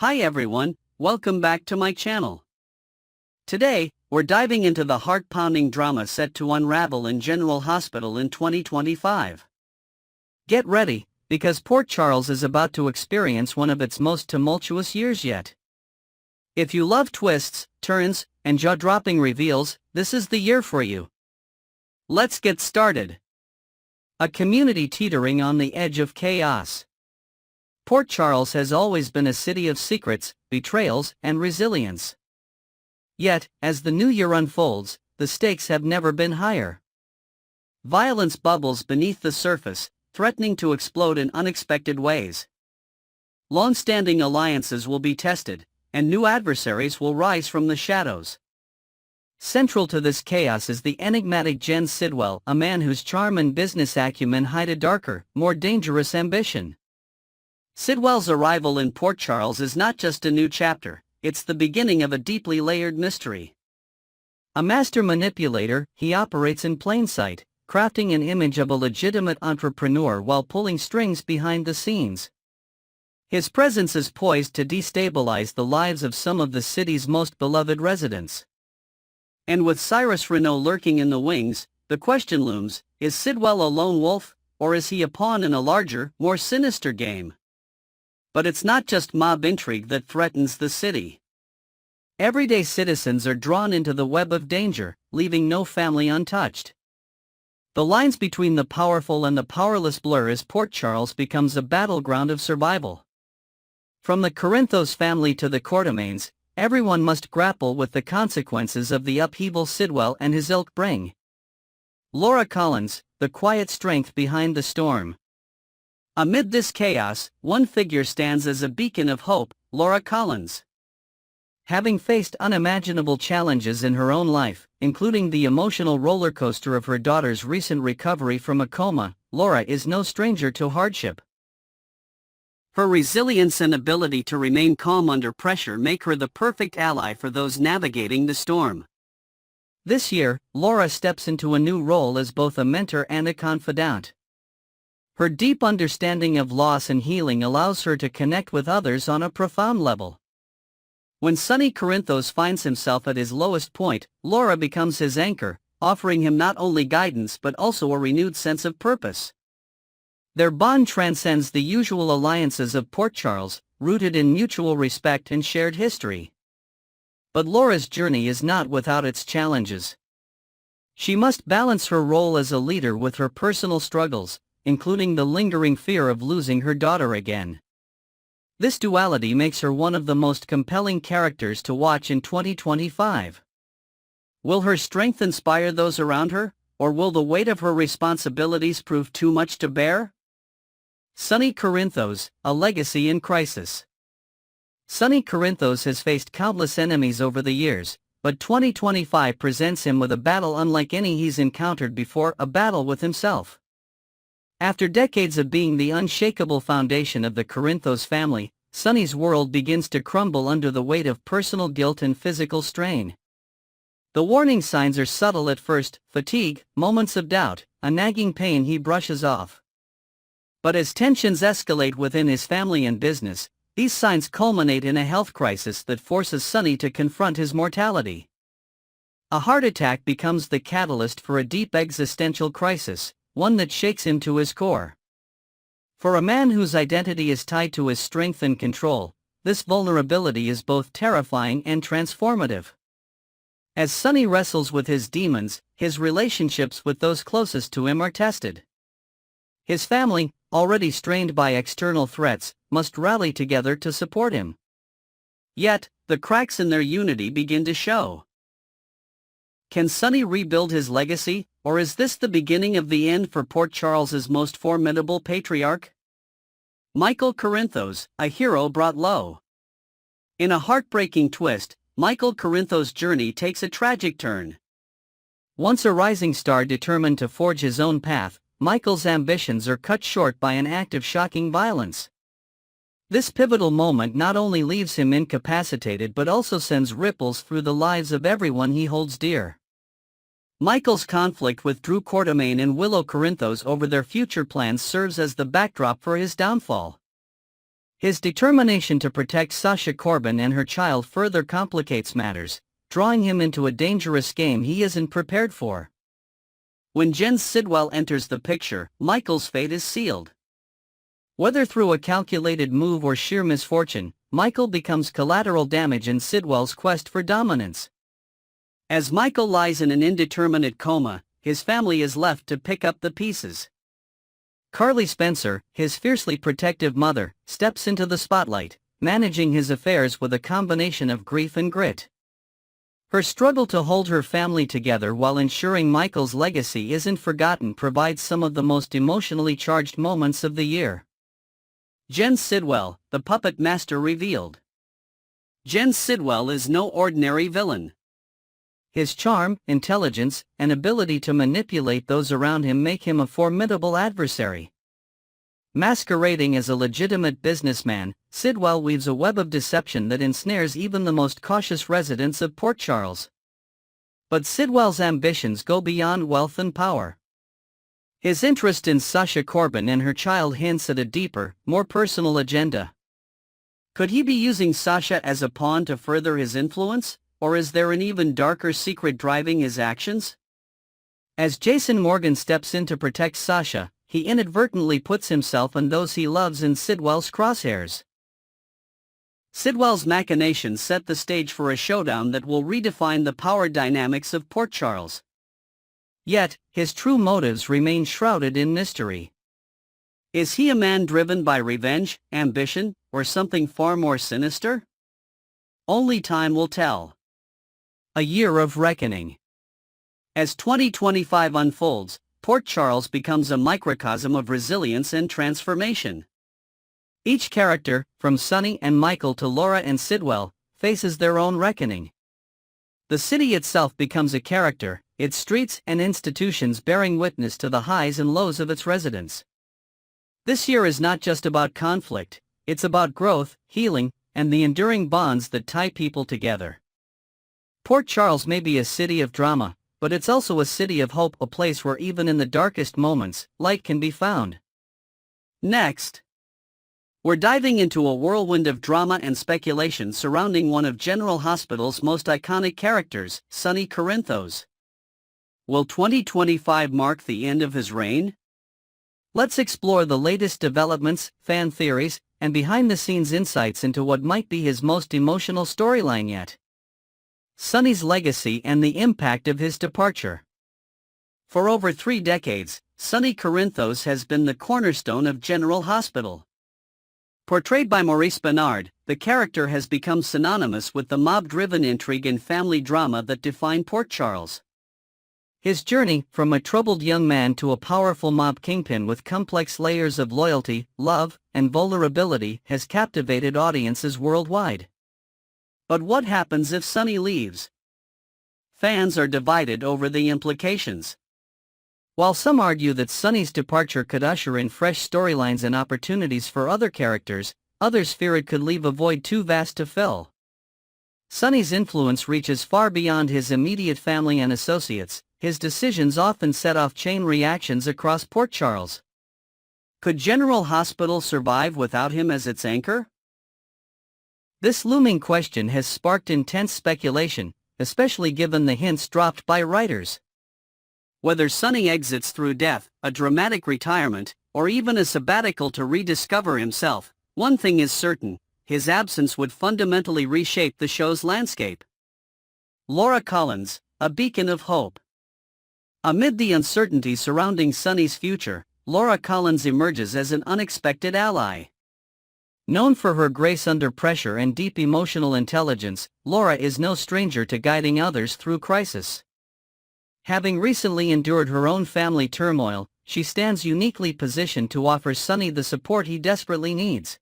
Hi everyone, welcome back to my channel. Today, we're diving into the heart-pounding drama set to unravel in General Hospital in 2025. Get ready, because Port Charles is about to experience one of its most tumultuous years yet. If you love twists, turns, and jaw-dropping reveals, this is the year for you. Let's get started. A community teetering on the edge of chaos. Port Charles has always been a city of secrets, betrayals, and resilience. Yet, as the new year unfolds, the stakes have never been higher. Violence bubbles beneath the surface, threatening to explode in unexpected ways. Long-standing alliances will be tested, and new adversaries will rise from the shadows. Central to this chaos is the enigmatic Jen Sidwell, a man whose charm and business acumen hide a darker, more dangerous ambition. Sidwell's arrival in Port Charles is not just a new chapter, it's the beginning of a deeply layered mystery. A master manipulator, he operates in plain sight, crafting an image of a legitimate entrepreneur while pulling strings behind the scenes. His presence is poised to destabilize the lives of some of the city's most beloved residents. And with Cyrus Renault lurking in the wings, the question looms, is Sidwell a lone wolf, or is he a pawn in a larger, more sinister game? But it's not just mob intrigue that threatens the city. Everyday citizens are drawn into the web of danger, leaving no family untouched. The lines between the powerful and the powerless blur as Port Charles becomes a battleground of survival. From the Corinthos family to the Courtemains, everyone must grapple with the consequences of the upheaval Sidwell and his ilk bring. Laura Collins, the quiet strength behind the storm. Amid this chaos, one figure stands as a beacon of hope, Laura Collins. Having faced unimaginable challenges in her own life, including the emotional roller coaster of her daughter's recent recovery from a coma, Laura is no stranger to hardship. Her resilience and ability to remain calm under pressure make her the perfect ally for those navigating the storm. This year, Laura steps into a new role as both a mentor and a confidant. Her deep understanding of loss and healing allows her to connect with others on a profound level. When Sonny Corinthos finds himself at his lowest point, Laura becomes his anchor, offering him not only guidance but also a renewed sense of purpose. Their bond transcends the usual alliances of Port Charles, rooted in mutual respect and shared history. But Laura's journey is not without its challenges. She must balance her role as a leader with her personal struggles, including the lingering fear of losing her daughter again. This duality makes her one of the most compelling characters to watch in 2025. Will her strength inspire those around her, or will the weight of her responsibilities prove too much to bear? Sonny Corinthos, a legacy in crisis. Sonny Corinthos has faced countless enemies over the years, but 2025 presents him with a battle unlike any he's encountered before, a battle with himself. After decades of being the unshakable foundation of the Corinthos family, Sonny's world begins to crumble under the weight of personal guilt and physical strain. The warning signs are subtle at first: fatigue, moments of doubt, a nagging pain he brushes off. But as tensions escalate within his family and business, these signs culminate in a health crisis that forces Sonny to confront his mortality. A heart attack becomes the catalyst for a deep existential crisis, one that shakes him to his core. For a man whose identity is tied to his strength and control, this vulnerability is both terrifying and transformative. As Sonny wrestles with his demons, his relationships with those closest to him are tested. His family, already strained by external threats, must rally together to support him. Yet, the cracks in their unity begin to show. Can Sonny rebuild his legacy, or is this the beginning of the end for Port Charles's most formidable patriarch? Michael Corinthos, a hero brought low. In a heartbreaking twist, Michael Corinthos' journey takes a tragic turn. Once a rising star determined to forge his own path, Michael's ambitions are cut short by an act of shocking violence. This pivotal moment not only leaves him incapacitated but also sends ripples through the lives of everyone he holds dear. Michael's conflict with Drew Courtemain and Willow Corinthos over their future plans serves as the backdrop for his downfall. His determination to protect Sasha Corbin and her child further complicates matters, drawing him into a dangerous game he isn't prepared for. When Jen Sidwell enters the picture, Michael's fate is sealed. Whether through a calculated move or sheer misfortune, Michael becomes collateral damage in Sidwell's quest for dominance. As Michael lies in an indeterminate coma, his family is left to pick up the pieces. Carly Spencer, his fiercely protective mother, steps into the spotlight, managing his affairs with a combination of grief and grit. Her struggle to hold her family together while ensuring Michael's legacy isn't forgotten provides some of the most emotionally charged moments of the year. Jen Sidwell, the puppet master revealed. Jen Sidwell is no ordinary villain. His charm, intelligence, and ability to manipulate those around him make him a formidable adversary. Masquerading as a legitimate businessman, Sidwell weaves a web of deception that ensnares even the most cautious residents of Port Charles. But Sidwell's ambitions go beyond wealth and power. His interest in Sasha Corbin and her child hints at a deeper, more personal agenda. Could he be using Sasha as a pawn to further his influence, or is there an even darker secret driving his actions? As Jason Morgan steps in to protect Sasha, he inadvertently puts himself and those he loves in Sidwell's crosshairs. Sidwell's machinations set the stage for a showdown that will redefine the power dynamics of Port Charles. Yet, his true motives remain shrouded in mystery. Is he a man driven by revenge, ambition, or something far more sinister? Only time will tell. A year of reckoning. As 2025 unfolds, Port Charles becomes a microcosm of resilience and transformation. Each character, from Sonny and Michael to Laura and Sidwell, faces their own reckoning. The city itself becomes a character, its streets and institutions bearing witness to the highs and lows of its residents. This year is not just about conflict, it's about growth, healing, and the enduring bonds that tie people together. Port Charles may be a city of drama, but it's also a city of hope, a place where even in the darkest moments, light can be found. Next, we're diving into a whirlwind of drama and speculation surrounding one of General Hospital's most iconic characters, Sonny Corinthos. Will 2025 mark the end of his reign? Let's explore the latest developments, fan theories, and behind-the-scenes insights into what might be his most emotional storyline yet. Sonny's legacy and the impact of his departure. For over 3 decades, Sonny Corinthos has been the cornerstone of General Hospital. Portrayed by Maurice Benard, the character has become synonymous with the mob-driven intrigue and family drama that define Port Charles. His journey, from a troubled young man to a powerful mob kingpin with complex layers of loyalty, love, and vulnerability, has captivated audiences worldwide. But what happens if Sonny leaves? Fans are divided over the implications. While some argue that Sonny's departure could usher in fresh storylines and opportunities for other characters, others fear it could leave a void too vast to fill. Sonny's influence reaches far beyond his immediate family and associates. His decisions often set off chain reactions across Port Charles. Could General Hospital survive without him as its anchor? This looming question has sparked intense speculation, especially given the hints dropped by writers. Whether Sonny exits through death, a dramatic retirement, or even a sabbatical to rediscover himself, one thing is certain: his absence would fundamentally reshape the show's landscape. Laura Collins, a beacon of hope. Amid the uncertainty surrounding Sonny's future, Laura Collins emerges as an unexpected ally. Known for her grace under pressure and deep emotional intelligence, Laura is no stranger to guiding others through crisis. Having recently endured her own family turmoil, she stands uniquely positioned to offer Sonny the support he desperately needs.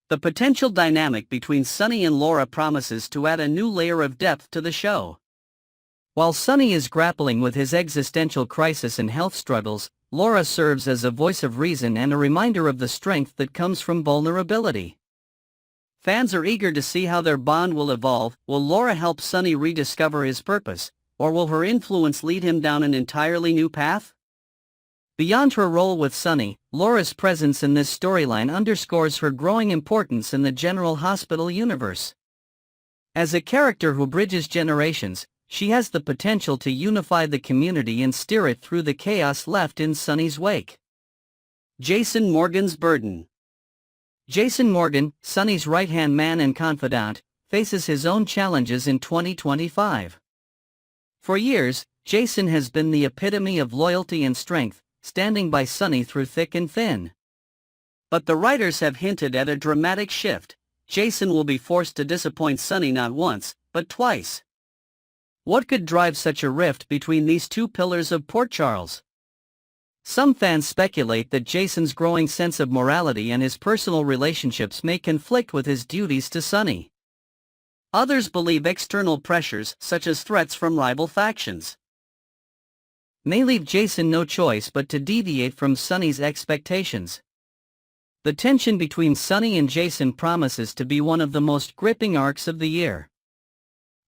The potential dynamic between Sonny and Laura promises to add a new layer of depth to the show. While Sonny is grappling with his existential crisis and health struggles, Laura serves as a voice of reason and a reminder of the strength that comes from vulnerability. Fans are eager to see how their bond will evolve. Will Laura help Sonny rediscover his purpose, or will her influence lead him down an entirely new path? Beyond her role with Sonny, Laura's presence in this storyline underscores her growing importance in the General Hospital universe. As a character who bridges generations, she has the potential to unify the community and steer it through the chaos left in Sonny's wake. Jason Morgan's burden. Jason Morgan, Sonny's right-hand man and confidant, faces his own challenges in 2025. For years, Jason has been the epitome of loyalty and strength, standing by Sonny through thick and thin. But the writers have hinted at a dramatic shift. Jason will be forced to disappoint Sonny not once, but twice. What could drive such a rift between these two pillars of Port Charles? Some fans speculate that Jason's growing sense of morality and his personal relationships may conflict with his duties to Sonny. Others believe external pressures, such as threats from rival factions, may leave Jason no choice but to deviate from Sonny's expectations. The tension between Sonny and Jason promises to be one of the most gripping arcs of the year.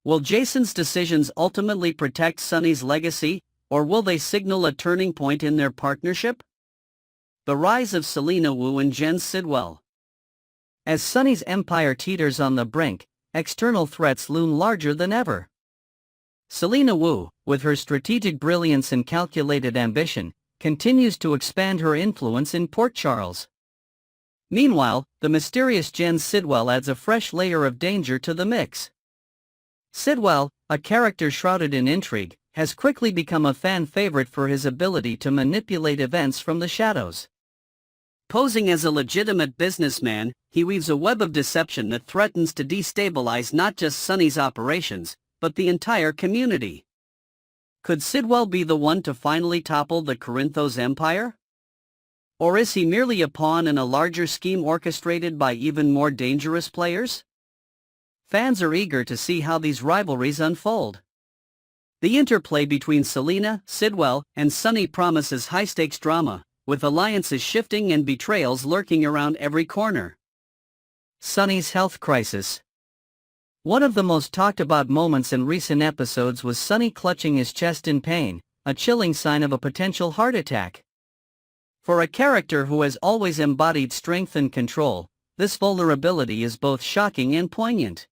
Will Jason's decisions ultimately protect Sonny's legacy, or will they signal a turning point in their partnership? The rise of Selena Wu and Jen Sidwell. As Sonny's empire teeters on the brink, external threats loom larger than ever. Selena Wu, with her strategic brilliance and calculated ambition, continues to expand her influence in Port Charles. Meanwhile, the mysterious Jen Sidwell adds a fresh layer of danger to the mix. Sidwell, a character shrouded in intrigue, has quickly become a fan favorite for his ability to manipulate events from the shadows. Posing as a legitimate businessman, he weaves a web of deception that threatens to destabilize not just Sonny's operations, but the entire community. Could Sidwell be the one to finally topple the Corinthos empire? Or is he merely a pawn in a larger scheme orchestrated by even more dangerous players? Fans are eager to see how these rivalries unfold. The interplay between Selena, Sidwell, and Sonny promises high-stakes drama, with alliances shifting and betrayals lurking around every corner. Sonny's health crisis. One of the most talked about moments in recent episodes was Sonny clutching his chest in pain, a chilling sign of a potential heart attack. For a character who has always embodied strength and control, this vulnerability is both shocking and poignant.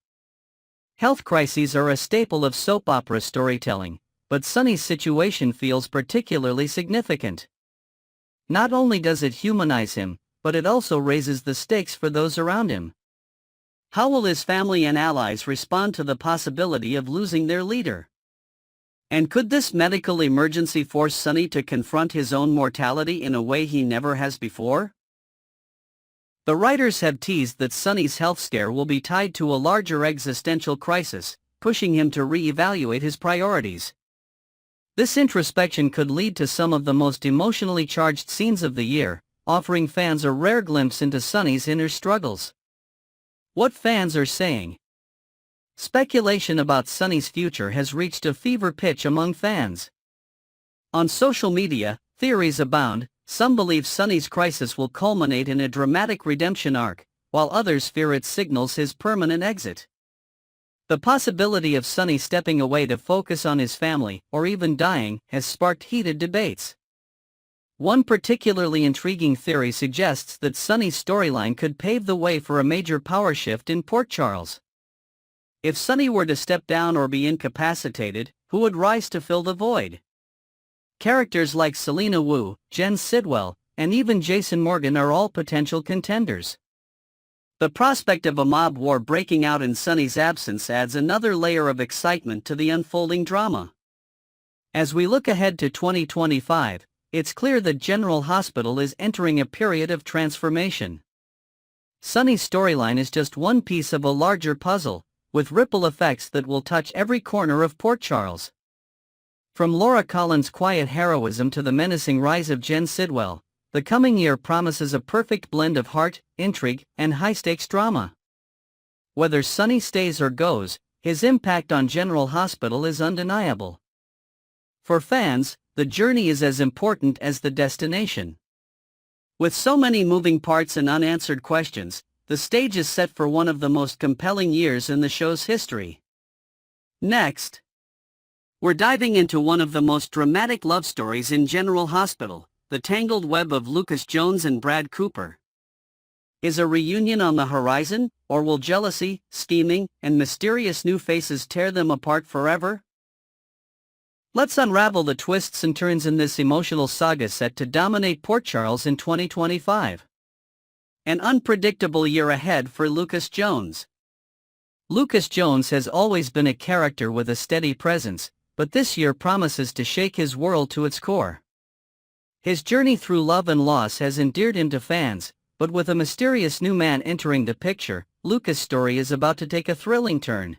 Health crises are a staple of soap opera storytelling, but Sonny's situation feels particularly significant. Not only does it humanize him, but it also raises the stakes for those around him. How will his family and allies respond to the possibility of losing their leader? And could this medical emergency force Sonny to confront his own mortality in a way he never has before? The writers have teased that Sonny's health scare will be tied to a larger existential crisis, pushing him to re-evaluate his priorities. This introspection could lead to some of the most emotionally charged scenes of the year, offering fans a rare glimpse into Sonny's inner struggles. What fans are saying. Speculation about Sonny's future has reached a fever pitch among fans. On social media, theories abound. Some believe Sonny's crisis will culminate in a dramatic redemption arc, while others fear it signals his permanent exit. The possibility of Sonny stepping away to focus on his family, or even dying, has sparked heated debates. One particularly intriguing theory suggests that Sonny's storyline could pave the way for a major power shift in Port Charles. If Sonny were to step down or be incapacitated, who would rise to fill the void? Characters like Selena Wu, Jen Sidwell, and even Jason Morgan are all potential contenders. The prospect of a mob war breaking out in Sonny's absence adds another layer of excitement to the unfolding drama. As we look ahead to 2025, it's clear that General Hospital is entering a period of transformation. Sonny's storyline is just one piece of a larger puzzle, with ripple effects that will touch every corner of Port Charles. From Laura Collins' quiet heroism to the menacing rise of Jen Sidwell, the coming year promises a perfect blend of heart, intrigue, and high-stakes drama. Whether Sonny stays or goes, his impact on General Hospital is undeniable. For fans, the journey is as important as the destination. With so many moving parts and unanswered questions, the stage is set for one of the most compelling years in the show's history. Next, we're diving into one of the most dramatic love stories in General Hospital, the tangled web of Lucas Jones and Brad Cooper. Is a reunion on the horizon, or will jealousy, scheming, and mysterious new faces tear them apart forever? Let's unravel the twists and turns in this emotional saga set to dominate Port Charles in 2025. An unpredictable year ahead for Lucas Jones. Lucas Jones has always been a character with a steady presence, but this year promises to shake his world to its core. His journey through love and loss has endeared him to fans, but with a mysterious new man entering the picture, Lucas' story is about to take a thrilling turn.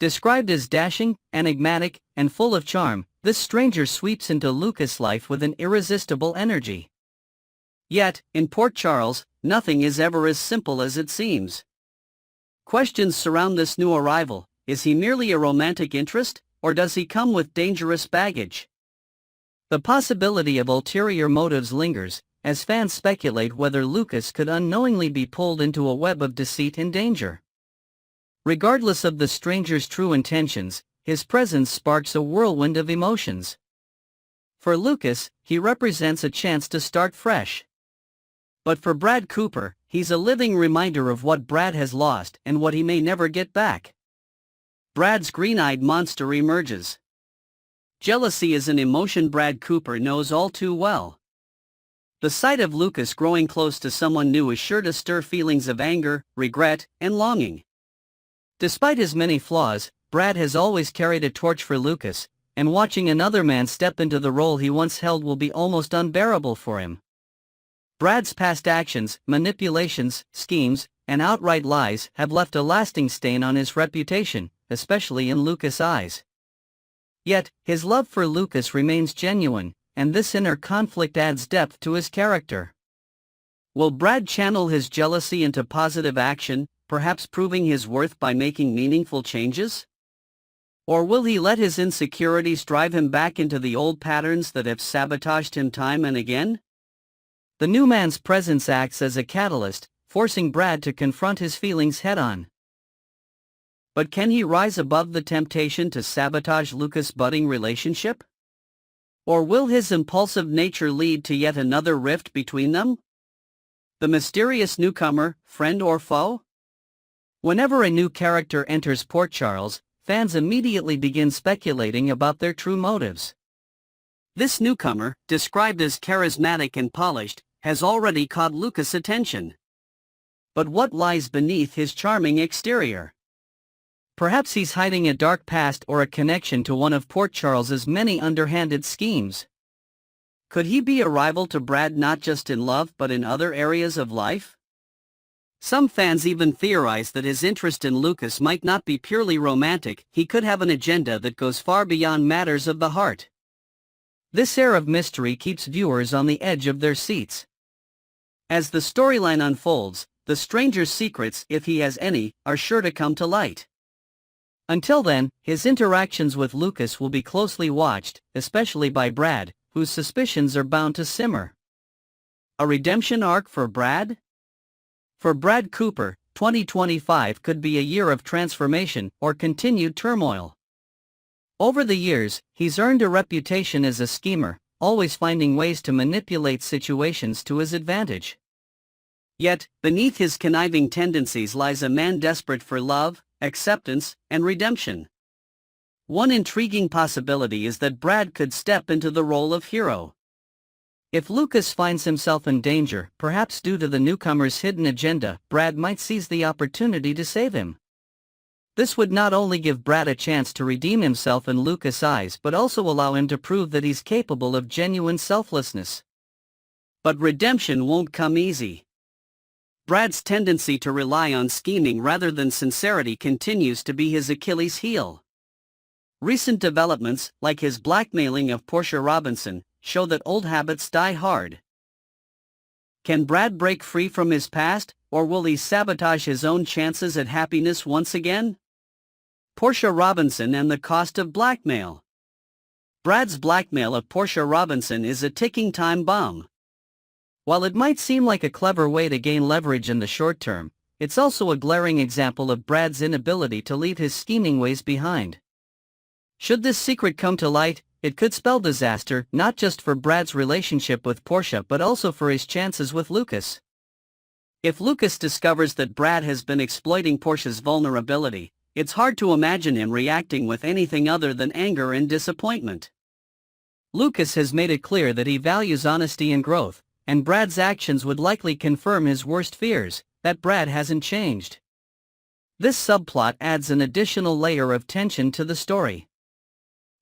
Described as dashing, enigmatic, and full of charm, this stranger sweeps into Lucas' life with an irresistible energy. Yet, in Port Charles, nothing is ever as simple as it seems. Questions surround this new arrival. Is he merely a romantic interest, or does he come with dangerous baggage? The possibility of ulterior motives lingers, as fans speculate whether Lucas could unknowingly be pulled into a web of deceit and danger. Regardless of the stranger's true intentions, his presence sparks a whirlwind of emotions. For Lucas, he represents a chance to start fresh. But for Brad Cooper, he's a living reminder of what Brad has lost and what he may never get back. Brad's green-eyed monster emerges. Jealousy is an emotion Brad Cooper knows all too well. The sight of Lucas growing close to someone new is sure to stir feelings of anger, regret, and longing. Despite his many flaws, Brad has always carried a torch for Lucas, and watching another man step into the role he once held will be almost unbearable for him. Brad's past actions, manipulations, schemes, and outright lies have left a lasting stain on his reputation, especially in Lucas' eyes. Yet, his love for Lucas remains genuine, and this inner conflict adds depth to his character. Will Brad channel his jealousy into positive action, perhaps proving his worth by making meaningful changes? Or will he let his insecurities drive him back into the old patterns that have sabotaged him time and again? The new man's presence acts as a catalyst, forcing Brad to confront his feelings head-on. But can he rise above the temptation to sabotage Lucas' budding relationship? Or will his impulsive nature lead to yet another rift between them? The mysterious newcomer, friend or foe? Whenever a new character enters Port Charles, fans immediately begin speculating about their true motives. This newcomer, described as charismatic and polished, has already caught Lucas' attention. But what lies beneath his charming exterior? Perhaps he's hiding a dark past or a connection to one of Port Charles's many underhanded schemes. Could he be a rival to Brad not just in love but in other areas of life? Some fans even theorize that his interest in Lucas might not be purely romantic, he could have an agenda that goes far beyond matters of the heart. This air of mystery keeps viewers on the edge of their seats. As the storyline unfolds, the stranger's secrets, if he has any, are sure to come to light. Until then, his interactions with Lucas will be closely watched, especially by Brad, whose suspicions are bound to simmer. A redemption arc for Brad? For Brad Cooper, 2025 could be a year of transformation or continued turmoil. Over the years, he's earned a reputation as a schemer, always finding ways to manipulate situations to his advantage. Yet, beneath his conniving tendencies lies a man desperate for love, acceptance, and redemption. One intriguing possibility is that Brad could step into the role of hero. If Lucas finds himself in danger, perhaps due to the newcomer's hidden agenda, Brad might seize the opportunity to save him. This would not only give Brad a chance to redeem himself in Lucas' eyes but also allow him to prove that he's capable of genuine selflessness. But redemption won't come easy. Brad's tendency to rely on scheming rather than sincerity continues to be his Achilles heel. Recent developments, like his blackmailing of Portia Robinson, show that old habits die hard. Can Brad break free from his past, or will he sabotage his own chances at happiness once again? Portia Robinson and the cost of blackmail. Brad's blackmail of Portia Robinson is a ticking time bomb. While it might seem like a clever way to gain leverage in the short term, it's also a glaring example of Brad's inability to leave his scheming ways behind. Should this secret come to light, it could spell disaster not just for Brad's relationship with Portia but also for his chances with Lucas. If Lucas discovers that Brad has been exploiting Portia's vulnerability, it's hard to imagine him reacting with anything other than anger and disappointment. Lucas has made it clear that he values honesty and growth, and Brad's actions would likely confirm his worst fears, that Brad hasn't changed. This subplot adds an additional layer of tension to the story.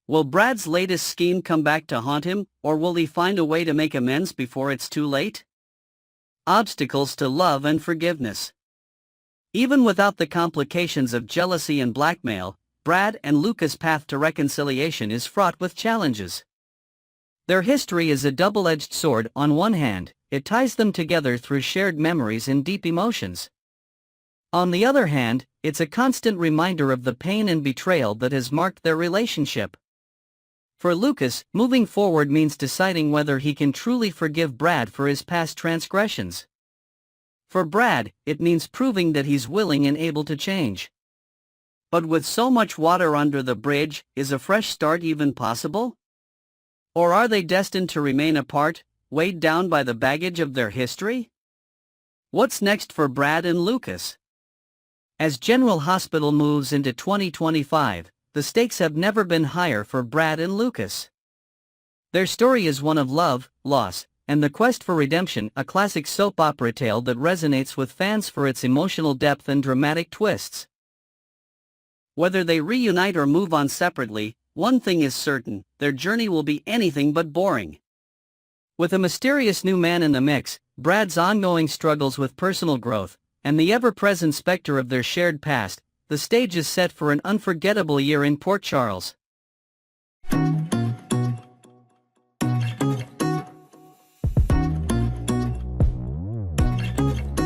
Will Brad's latest scheme come back to haunt him, or will he find a way to make amends before it's too late? Obstacles to love and forgiveness. Even without the complications of jealousy and blackmail, Brad and Lucas' path to reconciliation is fraught with challenges. Their history is a double-edged sword. On one hand, it ties them together through shared memories and deep emotions. On the other hand, it's a constant reminder of the pain and betrayal that has marked their relationship. For Lucas, moving forward means deciding whether he can truly forgive Brad for his past transgressions. For Brad, it means proving that he's willing and able to change. But with so much water under the bridge, is a fresh start even possible? Or are they destined to remain apart, weighed down by the baggage of their history? What's next for Brad and Lucas? As General Hospital moves into 2025, the stakes have never been higher for Brad and Lucas. Their story is one of love, loss, and the quest for redemption, a classic soap opera tale that resonates with fans for its emotional depth and dramatic twists. Whether they reunite or move on separately, one thing is certain: their journey will be anything but boring. With a mysterious new man in the mix, Brad's ongoing struggles with personal growth, and the ever-present specter of their shared past, the stage is set for an unforgettable year in Port Charles.